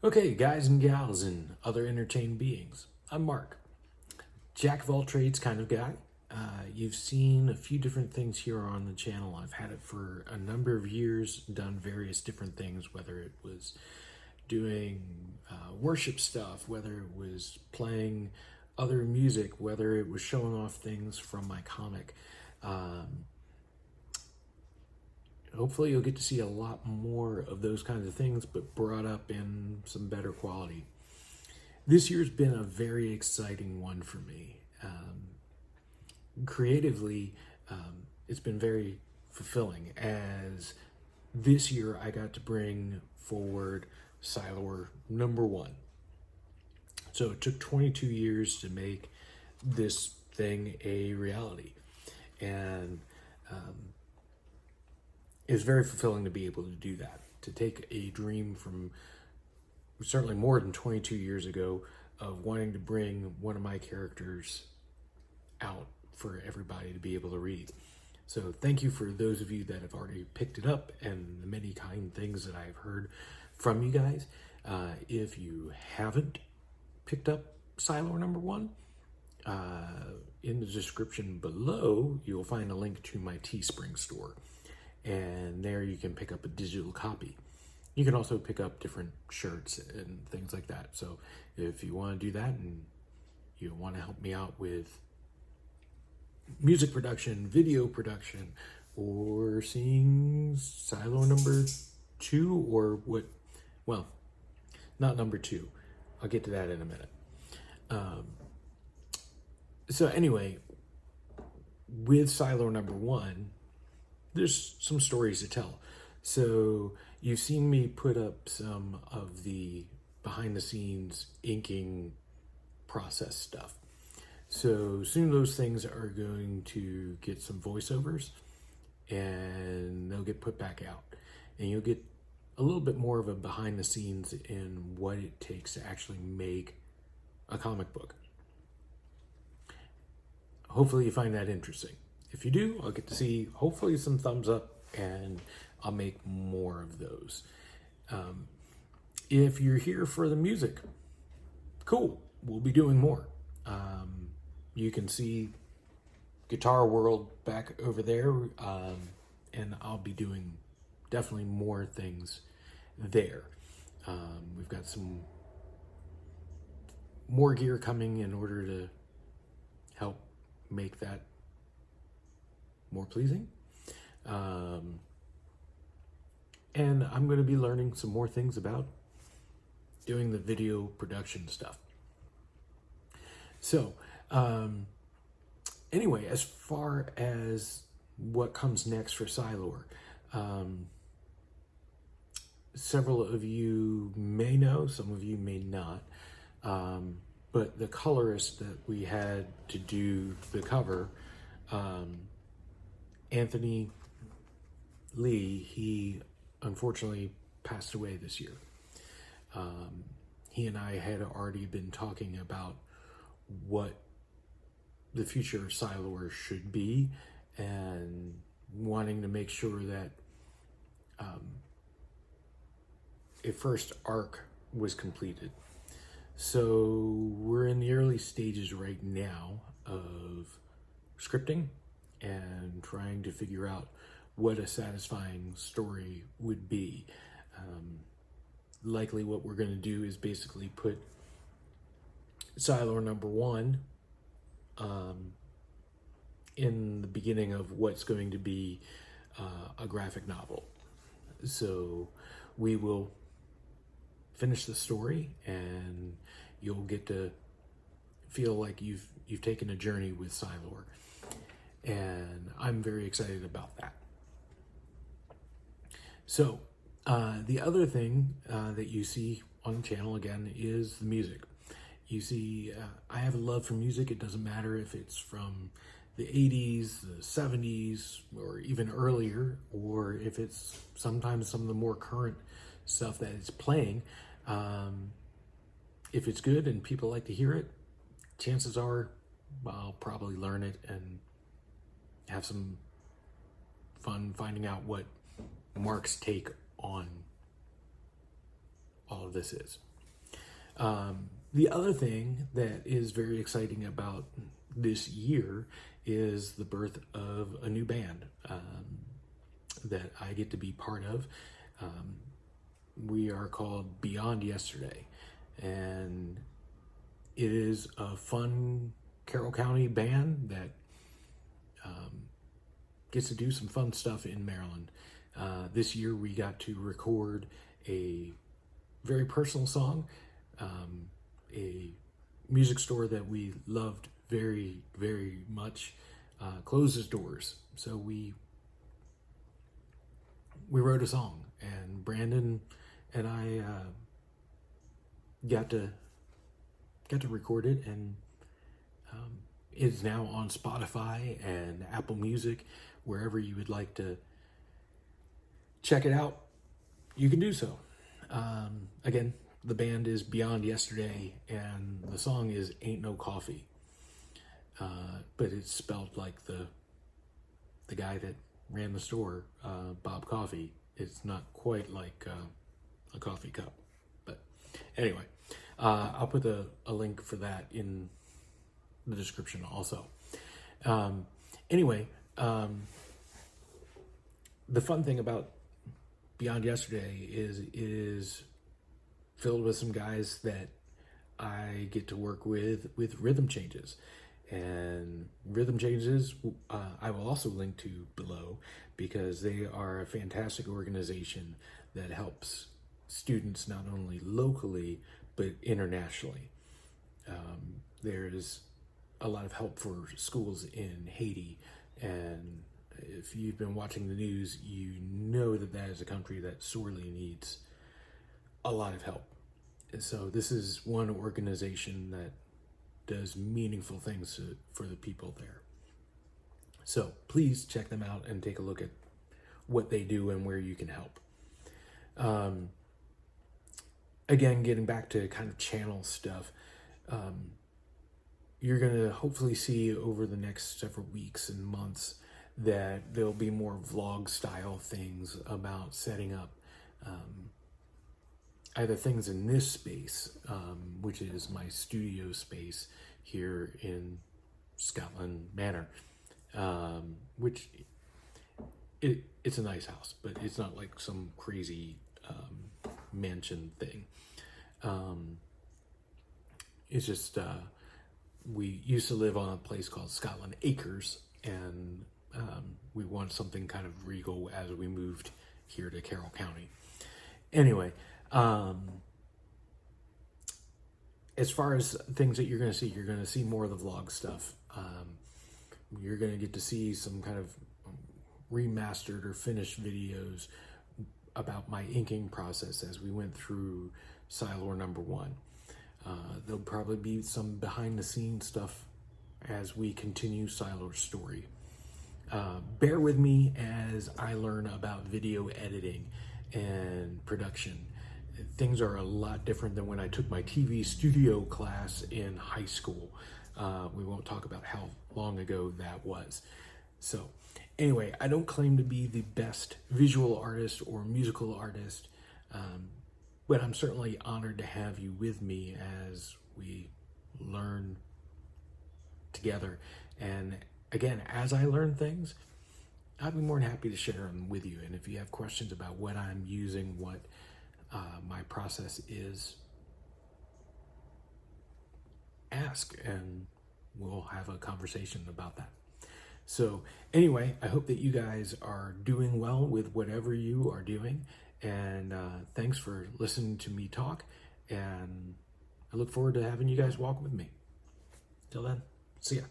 Okay, guys and gals and other entertained beings. I'm Mark, jack of all trades kind of guy. You've seen a few different things here on the channel. I've had it for a number of years, done various different things, whether it was doing worship stuff, whether it was playing other music, whether it was showing off things from my comic. Hopefully you'll get to see a lot more of those kinds of things, but brought up in some better quality. This year's been a very exciting one for me. Creatively, it's been very fulfilling, as this year I got to bring forward Silor #1. So it took 22 years to make this thing a reality. And it was very fulfilling to be able to do that, to take a dream from certainly more than 22 years ago of wanting to bring one of my characters out for everybody to be able to read. So thank you for those of you that have already picked it up and the many kind things that I've heard from you guys. If you haven't picked up Silor #1, in the description below, you'll find a link to my Teespring store. And there you can pick up a digital copy. You can also pick up different shirts and things like that. So if you want to do that and you want to help me out with music production, video production, or seeing Silor #2 or what, well, not #2. I'll get to that in a minute. So anyway, with Silor #1, there's some stories to tell. So you've seen me put up some of the behind the scenes inking process stuff. So soon those things are going to get some voiceovers and they'll get put back out. And you'll get a little bit more of a behind the scenes in what it takes to actually make a comic book. Hopefully you find that interesting. If you do, I'll get to see hopefully some thumbs up and I'll make more of those. If you're here for the music, cool, we'll be doing more. You can see Guitar World back over there, and I'll be doing definitely more things there. We've got some more gear coming in order to help make that more pleasing. And I'm going to be learning some more things about doing the video production stuff. So, anyway, as far as what comes next for Silor, several of you may know, some of you may not, but the colorist that we had to do the cover, Anthony Lee, he unfortunately passed away this year. He and I had already been talking about what the future of Silor should be and wanting to make sure that a first arc was completed. So we're in the early stages right now of scripting and trying to figure out what a satisfying story would be. Likely what we're going to do is basically put Silor #1 in the beginning of what's going to be a graphic novel. So we will finish the story and you'll get to feel like you've taken a journey with Silor. And I'm very excited about that. So the other thing that you see on the channel again is the music. You see, I have a love for music. It doesn't matter if it's from the 80s, the 70s, or even earlier, or if it's sometimes some of the more current stuff that it's playing. If it's good and people like to hear it, chances are I'll probably learn it and have some fun finding out what Mark's take on all of this is. The other thing that is very exciting about this year is the birth of a new band that I get to be part of. We are called Beyond Yesterday, and it is a fun Carroll County band that gets to do some fun stuff in Maryland. This year we got to record a very personal song. A music store that we loved very, very much closed its doors. So we wrote a song, and Brandon and I got to record it, and it's now on Spotify and Apple Music. Wherever you would like to check it out, you can do so. Again, the band is Beyond Yesterday, and the song is Ain't No Coffee. But it's spelled like the guy that ran the store, Bob Coffee. It's not quite like a coffee cup. But anyway, I'll put a link for that in the description also. Anyway, the fun thing about Beyond Yesterday is it is filled with some guys that I get to work with Rhythm Changes. And Rhythm Changes, I will also link to below, because they are a fantastic organization that helps students not only locally, but internationally. There's a lot of help for schools in Haiti, and if you've been watching the news, you know that that is a country that sorely needs a lot of help. And so this is one organization that does meaningful things for the people there. So please check them out and take a look at what they do and where you can help. Again, getting back to kind of channel stuff, you're going to hopefully see over the next several weeks and months that there'll be more vlog style things about setting up either things in this space, which is my studio space here in Scotland Manor, which it's a nice house, but it's not like some crazy mansion thing. It's just we used to live on a place called Scotland Acres, and we wanted something kind of regal as we moved here to Carroll County. Anyway, as far as things that you're going to see more of the vlog stuff. You're going to get to see some kind of remastered or finished videos about my inking process as we went through Silor number 1. There'll probably be some behind the scenes stuff as we continue Silor's story. Bear with me as I learn about video editing and production. Things are a lot different than when I took my TV studio class in high school. We won't talk about how long ago that was. So anyway, I don't claim to be the best visual artist or musical artist, but I'm certainly honored to have you with me as we learn together. And again, as I learn things, I'd be more than happy to share them with you. And if you have questions about what I'm using, what my process is, ask and we'll have a conversation about that. So anyway, I hope that you guys are doing well with whatever you are doing, and thanks for listening to me talk, and I look forward to having you guys walk with me. Till then, see ya.